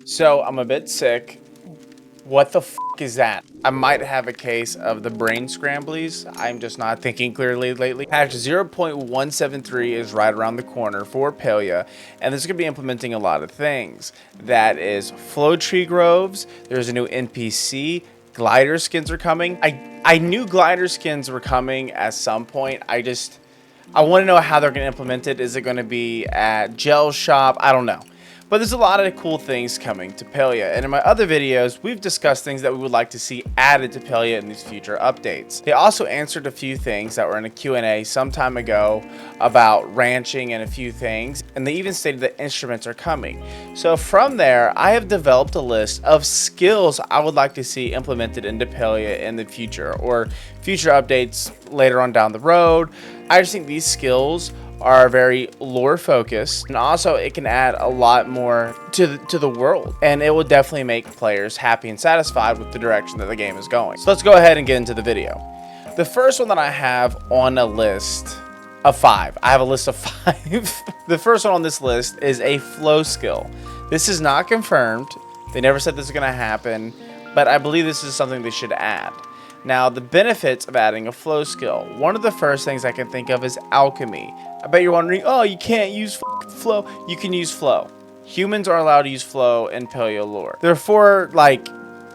So I'm a bit sick. What the f is that? I might have a case of the brain scramblies. I'm just not thinking clearly lately. Patch 0.173 is right around the corner for Palia, and this is going to be implementing a lot of things. That is flow tree groves. There's a new NPC. Glider skins are coming. I knew glider skins were coming at some point. I want to know how they're going to implement it. Is it going to be at Gel Shop? I don't know. But there's a lot of cool things coming to Palia, and in my other videos, we've discussed things that we would like to see added to Palia in these future updates. They also answered a few things that were in a Q&A some time ago about ranching and a few things, and they even stated that instruments are coming. So from there, I have developed a list of skills I would like to see implemented into Palia in the future, or future updates later on down the road. I just think these skills are very lore focused, and also it can add a lot more to the world, and it will definitely make players happy and satisfied with the direction that the game is going. So let's go ahead and get into the video. The first one that I have on a list of 5. I have a list of 5. The first one on this list is a flow skill. This is not confirmed. They never said this is going to happen, but I believe this is something they should add. Now, the benefits of adding a flow skill. One of the first things I can think of is alchemy. I bet you're wondering, oh, you can't use flow. You can use flow. Humans are allowed to use flow in Paleo lore. There are 4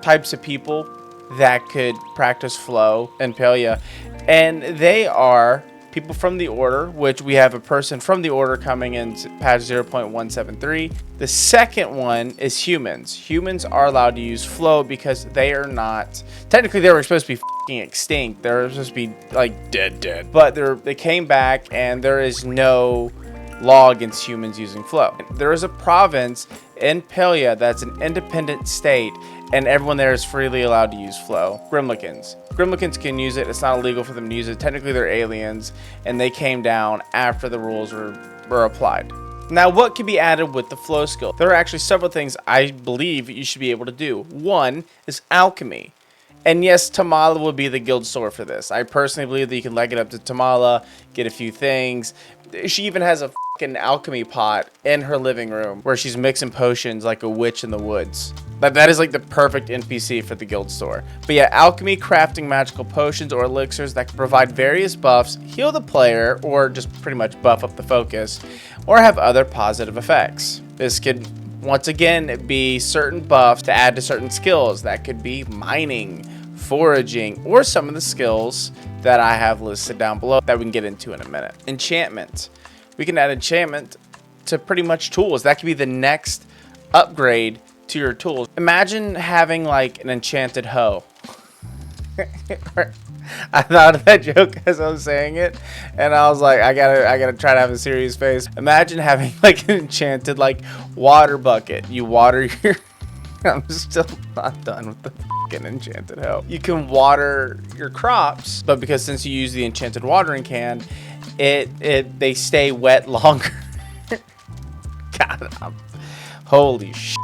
types of people that could practice flow in Paleo, and they are people from the Order, which we have a person from the Order coming in patch 0.173. The second one is humans. Humans are allowed to use flow because they are not, technically they were supposed to be f***ing extinct. They're supposed to be dead. But they came back, and there is no law against humans using flow. There is a province in Palia that's an independent state, and everyone there is freely allowed to use flow. Grimlikins. Grimlikins can use it. It's not illegal for them to use it. Technically, they're aliens, and they came down after the rules were applied. Now, what can be added with the flow skill? There are actually several things I believe you should be able to do. One is alchemy. And yes, Tamala would be the guild store for this. I personally believe that you can leg it up to Tamala, get a few things. She even has a fucking alchemy pot in her living room where she's mixing potions like a witch in the woods. That is like the perfect NPC for the guild store. But yeah, alchemy, crafting magical potions or elixirs that can provide various buffs, heal the player, or just pretty much buff up the focus, or have other positive effects. This could, once again, be certain buffs to add to certain skills. That could be mining, foraging, or some of the skills that I have listed down below that we can get into in a minute. Enchantment. We can add enchantment to pretty much tools. That could be the next upgrade to your tools. Imagine having like an enchanted hoe. I thought of that joke as I was saying it, and I was like, I gotta try to have a serious face. Imagine having like an enchanted water bucket. You water your I'm still not done with the fucking enchanted hoe. You can water your crops, but because since you use the enchanted watering can, they stay wet longer. God, holy shit.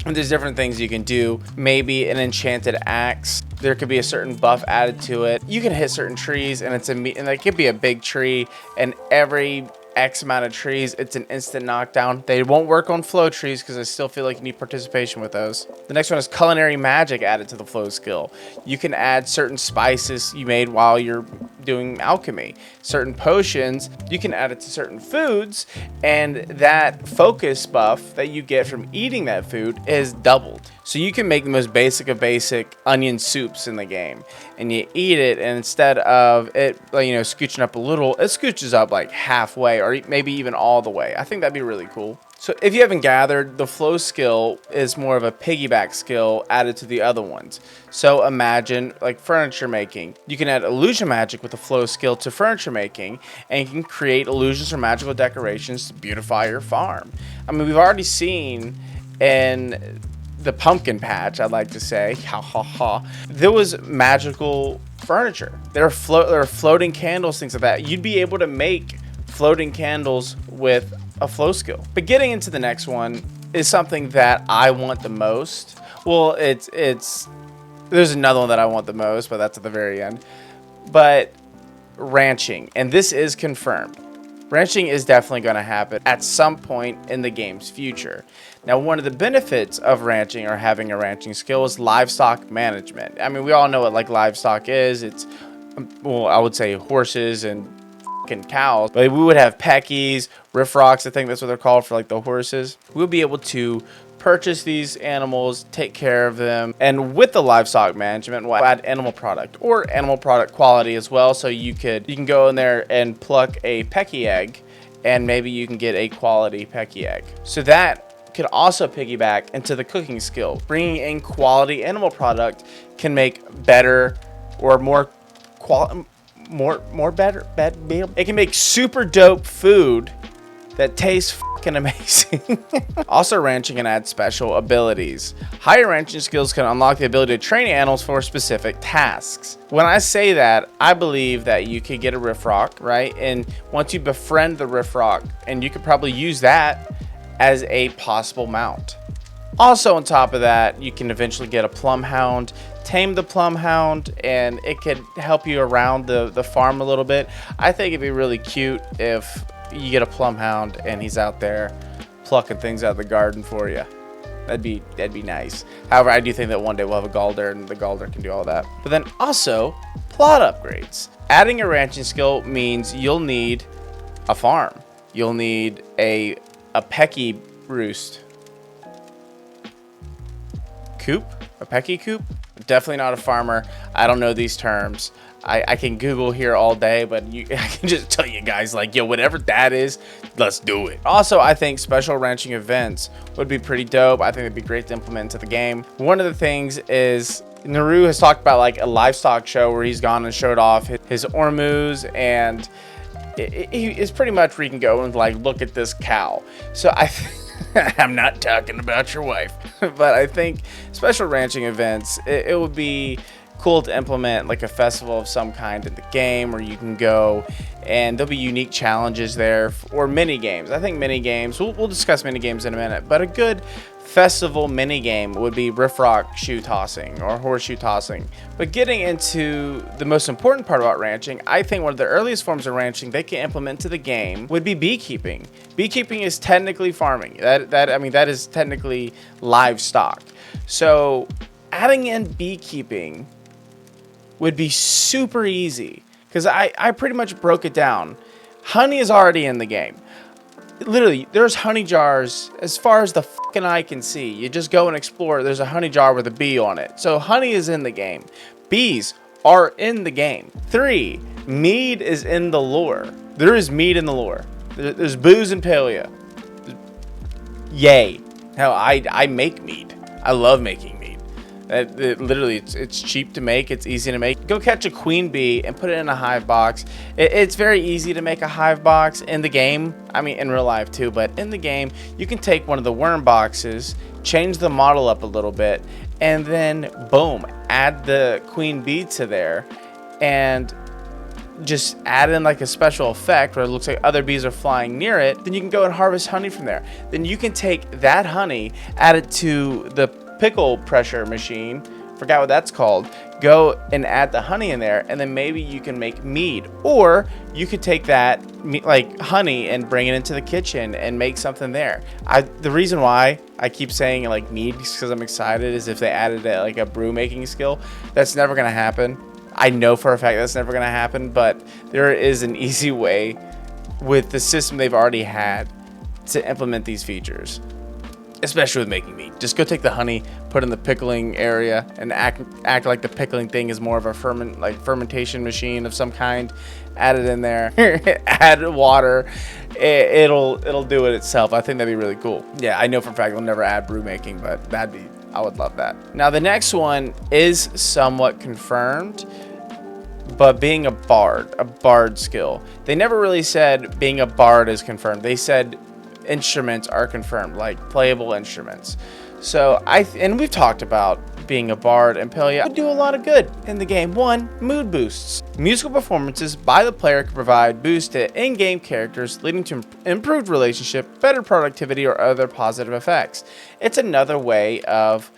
And there's different things you can do. Maybe an enchanted axe. There could be a certain buff added to it. You can hit certain trees, and it could be a big tree, and every X amount of trees, it's an instant knockdown. They won't work on flow trees because I still feel like you need participation with those. The next one is Culinary Magic added to the flow skill. You can add certain spices you made while you're doing alchemy. Certain potions, you can add it to certain foods, and that focus buff that you get from eating that food is doubled. So you can make the most basic of basic onion soups in the game, and you eat it, and instead of it scooching up a little, it scooches up like halfway or maybe even all the way. I think that'd be really cool. So if you haven't gathered, the flow skill is more of a piggyback skill added to the other ones. So imagine like furniture making. You can add illusion magic with the flow skill to furniture making, and you can create illusions or magical decorations to beautify your farm. I mean, we've already seen in the pumpkin patch, I'd like to say, there was magical furniture. There are floating candles, things like that. You'd be able to make floating candles with a flow skill. But getting into the next one is something that I want the most. Well, there's another one that I want the most, but that's at the very end. But ranching, and this is confirmed. ranching is definitely going to happen at some point in the game's future. Now, one of the benefits of ranching or having a ranching skill is livestock management. I mean, we all know what like livestock is. It's, well, I would say horses and cows, but we would have peckies, riffrocks, I think that's what they're called for like the horses. We'll be able to purchase these animals, take care of them, and with the livestock management, we'll add animal product or animal product quality as well. So you can go in there and pluck a pecky egg, and maybe you can get a quality pecky egg. So that could also piggyback into the cooking skill. Bringing in quality animal product can make better or more better. It can make super dope food that tastes fucking amazing. Also, ranching can add special abilities. Higher ranching skills can unlock the ability to train animals for specific tasks. When I say that, I believe that you could get a riffrock, right? And once you befriend the riffrock, and you could probably use that as a possible mount. Also, on top of that, you can eventually get a plum hound, tame the plum hound, and it could help you around the farm a little bit. I think it'd be really cute if you get a plum hound and he's out there plucking things out of the garden for you. That'd be nice. However, I do think that one day we'll have a Galder and the Galder can do all that. But then also plot upgrades. Adding a ranching skill means you'll need a farm. You'll need a pecky roost. Coop? A pecky coop? Definitely not a farmer. I don't know these terms. I can Google here all day, but I can just tell you guys, like, yo, whatever that is, let's do it. Also, I think special ranching events would be pretty dope. I think it'd be great to implement into the game. One of the things is Naru has talked about like a livestock show where he's gone and showed off his Ormus, and it's pretty much where you can go and like look at this cow. So I'm not talking about your wife, but I think special ranching events, it would be cool to implement like a festival of some kind in the game where you can go and there'll be unique challenges there, or mini games. I think mini games, we'll discuss mini games in a minute, but a good festival mini game would be riffrock shoe tossing or horseshoe tossing. But getting into the most important part about ranching, I think one of the earliest forms of ranching they can implement to the game would be beekeeping. Beekeeping is technically farming. That is technically livestock. So adding in beekeeping would be super easy because I pretty much broke it down. Honey is already in the game. Literally, there's honey jars as far as the fucking eye can see. You just go and explore. There's a honey jar with a bee on it. So honey is in the game. Bees are in the game. 3, mead is in the lore. There is mead in the lore. There's booze in Palia. Yay. Hell, I make mead. I love making mead. Literally, it's cheap to make. It's easy to make. Go catch a queen bee and put it in a hive box. It's very easy to make a hive box in the game. I mean, in real life too, but in the game, you can take one of the worm boxes, change the model up a little bit, and then boom, add the queen bee to there, and just add in like a special effect where it looks like other bees are flying near it. Then you can go and harvest honey from there. Then you can take that honey, add it to the pickle pressure machine, forgot what that's called, go and add the honey in there, and then maybe you can make mead. Or you could take that like honey and bring it into the kitchen and make something there. The reason why I keep saying like mead because I'm excited is if they added like a brew making skill. That's never gonna happen. I know for a fact that's never gonna happen, but there is an easy way with the system they've already had to implement these features. Especially with making mead. Just go take the honey, put it in the pickling area, and act like the pickling thing is more of a fermentation machine of some kind. Add it in there, add water, it'll do it itself. I think that'd be really cool. Yeah, I know for a fact they'll never add brew making, but I would love that. Now the next one is somewhat confirmed, but being a bard skill. They never really said being a bard is confirmed. They said instruments are confirmed, like playable instruments. So and we've talked about being a bard and Palia would do a lot of good in the game. 1, mood boosts. Musical performances by the player can provide boosts to in-game characters, leading to improved relationship, better productivity, or other positive effects. It's another way of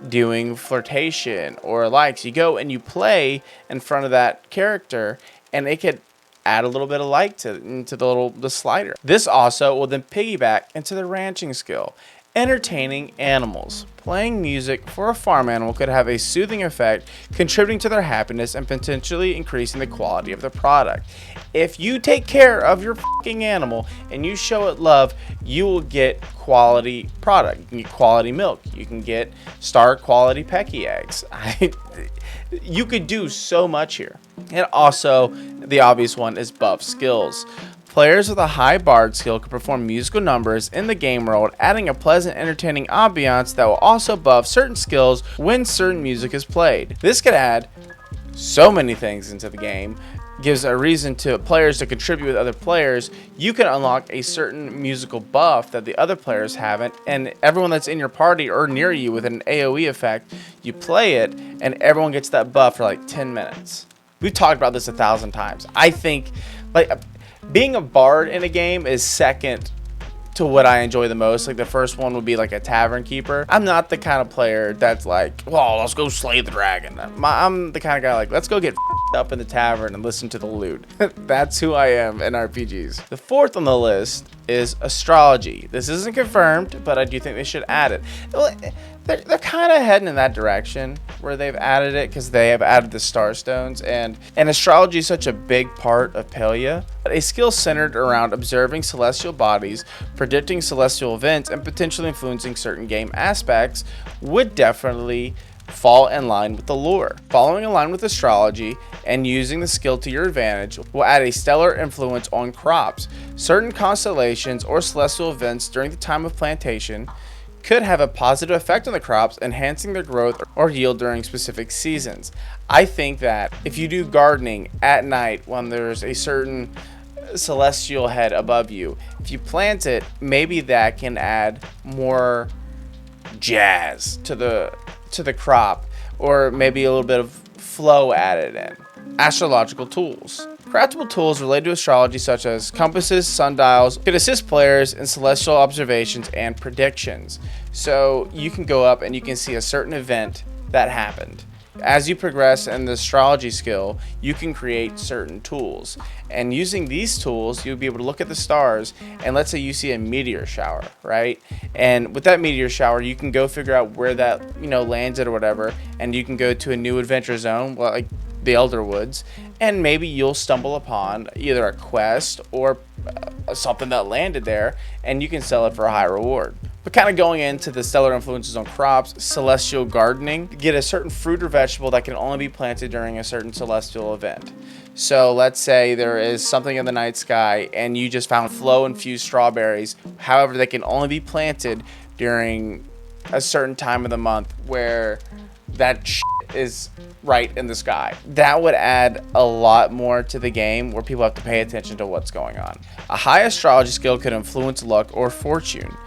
doing flirtation or likes. You go and you play in front of that character, and it could add a little bit of light into the slider. This also will then piggyback into the ranching skill. Entertaining animals. Playing music for a farm animal could have a soothing effect, contributing to their happiness and potentially increasing the quality of the product. If you take care of your fucking animal and you show it love, you will get quality product. You can get quality milk. You can get star quality Pecky eggs. You could do so much here. And also, the obvious one is buff skills. Players with a high bard skill can perform musical numbers in the game world, adding a pleasant, entertaining ambiance that will also buff certain skills when certain music is played. This could add so many things into the game, gives a reason to players to contribute with other players. You can unlock a certain musical buff that the other players haven't, and everyone that's in your party or near you with an AoE effect, you play it, and everyone gets that buff for like 10 minutes. We've talked about this 1,000 times. I think, like, being a bard in a game is second to what I enjoy the most. Like, the first one would be like a tavern keeper. I'm not the kind of player that's like, well, let's go slay the dragon. I'm the kind of guy like, let's go get up in the tavern and listen to the lute. That's who I am in RPGs. The fourth on the list is Astrology. This isn't confirmed, but I do think they should add it. They're kind of heading in that direction where they've added it, because they have added the starstones, and astrology is such a big part of Palia. A skill centered around observing celestial bodies, predicting celestial events, and potentially influencing certain game aspects would definitely fall in line with the lore. Following in line with astrology and using the skill to your advantage will add a stellar influence on crops. Certain constellations or celestial events during the time of plantation could have a positive effect on the crops, enhancing their growth or yield during specific seasons. I think that if you do gardening at night when there's a certain celestial head above you, if you plant it, maybe that can add more jazz to the crop, or maybe a little bit of flow added in. Astrological tools. Craftable tools related to astrology, such as compasses, sundials, could assist players in celestial observations and predictions. So you can go up and you can see a certain event that happened. As you progress in the astrology skill, you can create certain tools. And using these tools, you'll be able to look at the stars, and let's say you see a meteor shower, right? And with that meteor shower, you can go figure out where that, lands it or whatever, and you can go to a new adventure zone, like the Elder Woods, and maybe you'll stumble upon either a quest or something that landed there, and you can sell it for a high reward. But kind of going into the stellar influences on crops, celestial gardening, get a certain fruit or vegetable that can only be planted during a certain celestial event. So let's say there is something in the night sky and you just found flow-infused strawberries. However, they can only be planted during a certain time of the month where that is right in the sky. That would add a lot more to the game, where people have to pay attention to what's going on. A high astrology skill could influence luck or fortune,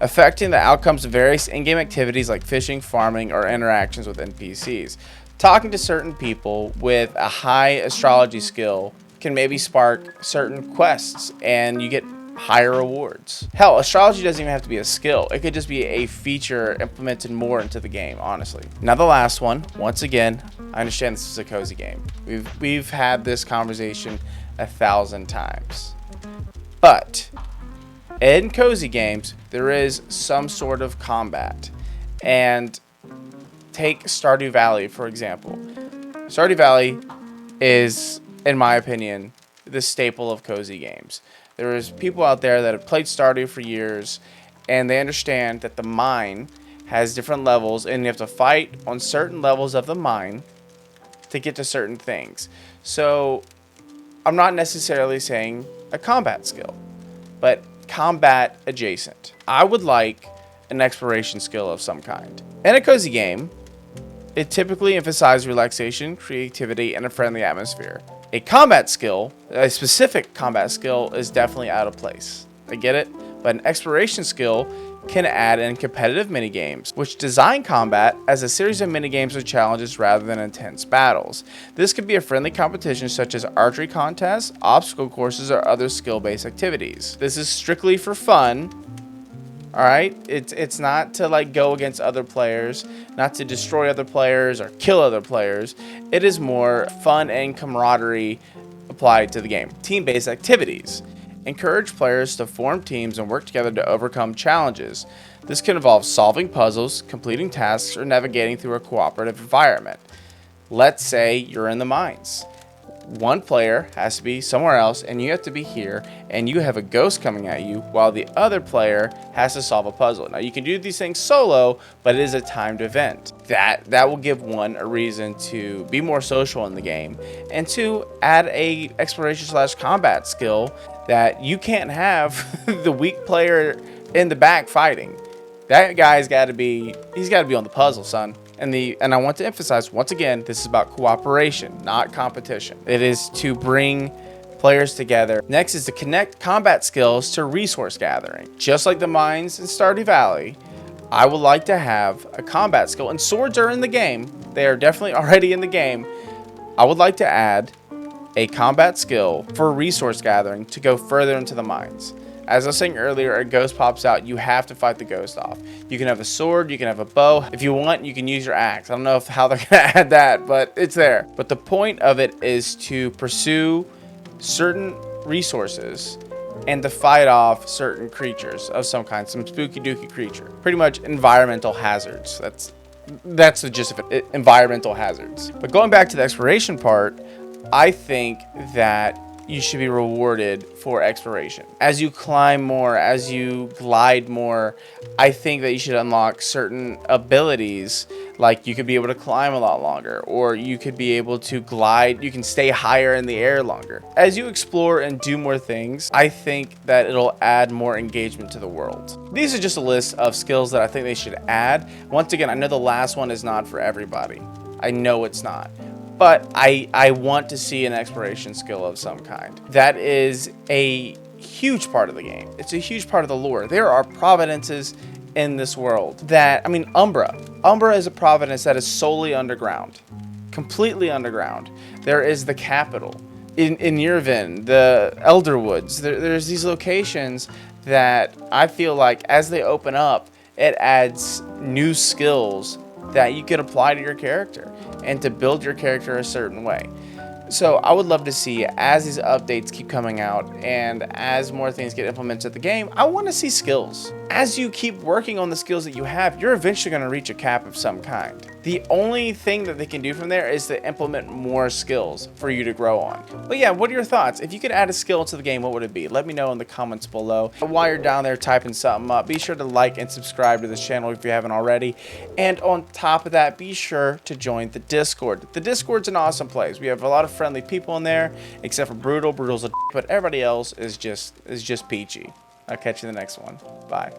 affecting the outcomes of various in-game activities like fishing, farming, or interactions with NPCs. Talking to certain people with a high astrology skill can maybe spark certain quests, and you get higher rewards. Hell, astrology doesn't even have to be a skill. It could just be a feature implemented more into the game, honestly. Now the last one, once again, I understand this is a cozy game. We've had this conversation 1,000 times. But in cozy games, there is some sort of combat. And take Stardew Valley, for example. Stardew Valley is, in my opinion, the staple of cozy games. There is people out there that have played Stardew for years, and they understand that the mine has different levels, and you have to fight on certain levels of the mine to get to certain things. So I'm not necessarily saying a combat skill, but combat adjacent. I would like an exploration skill of some kind. In a cozy game, it typically emphasizes relaxation, creativity, and a friendly atmosphere. A combat skill, a specific combat skill, is definitely out of place. I get it, but an exploration skill can add in competitive minigames, which design combat as a series of minigames or challenges rather than intense battles. This could be a friendly competition such as archery contests, obstacle courses, or other skill-based activities. This is strictly for fun. Alright, it's not to like go against other players, not to destroy other players or kill other players. It is more fun and camaraderie applied to the game. Team-based activities. Encourage players to form teams and work together to overcome challenges. This can involve solving puzzles, completing tasks, or navigating through a cooperative environment. Let's say you're in the mines. One player has to be somewhere else and you have to be here, and you have a ghost coming at you while the other player has to solve a puzzle. Now you can do these things solo, but it is a timed event. That will give one a reason to be more social in the game, and two, add a exploration/combat skill that you can't have the weak player in the back fighting. That guy's got to be on the puzzle, son. And I want to emphasize once again, this is about cooperation, not competition. It is to bring players together. Next is to connect combat skills to resource gathering. Just like the mines in Stardew Valley, I would like to have a combat skill, and swords are in the game. They are definitely already in the game. I would like to add a combat skill for resource gathering to go further into the mines. As I was saying earlier, a ghost pops out, you have to fight the ghost off. You can have a sword, you can have a bow. If you want, you can use your axe. I don't know how they're gonna add that, but it's there. But the point of it is to pursue certain resources and to fight off certain creatures of some kind, some spooky dooky creature. Pretty much environmental hazards. That's the gist of it, environmental hazards. But going back to the exploration part, I think that you should be rewarded for exploration. As you climb more, as you glide more, I think that you should unlock certain abilities, like you could be able to climb a lot longer, or you could be able to glide, you can stay higher in the air longer. As you explore and do more things, I think that it'll add more engagement to the world. These are just a list of skills that I think they should add. Once again, I know the last one is not for everybody. I know it's not. But I want to see an exploration skill of some kind. That is a huge part of the game. It's a huge part of the lore. There are providences in this world that, I mean, Umbra. Umbra is a providence that is solely underground. Completely underground. There is the capital. In Yurvin, the Elderwoods. There's these locations that I feel like as they open up, it adds new skills that you could apply to your character and to build your character a certain way. So I would love to see, as these updates keep coming out and as more things get implemented to the game, I want to see skills. As you keep working on the skills that you have, you're eventually going to reach a cap of some kind. The only thing that they can do from there is to implement more skills for you to grow on. But yeah, what are your thoughts? If you could add a skill to the game, what would it be? Let me know in the comments below. While you're down there typing something up, be sure to like and subscribe to this channel if you haven't already. And on top of that, be sure to join the Discord. The Discord's an awesome place. We have a lot of friendly people in there, except for Brutal. Brutal's a but everybody else is just peachy. I'll catch you in the next one. Bye.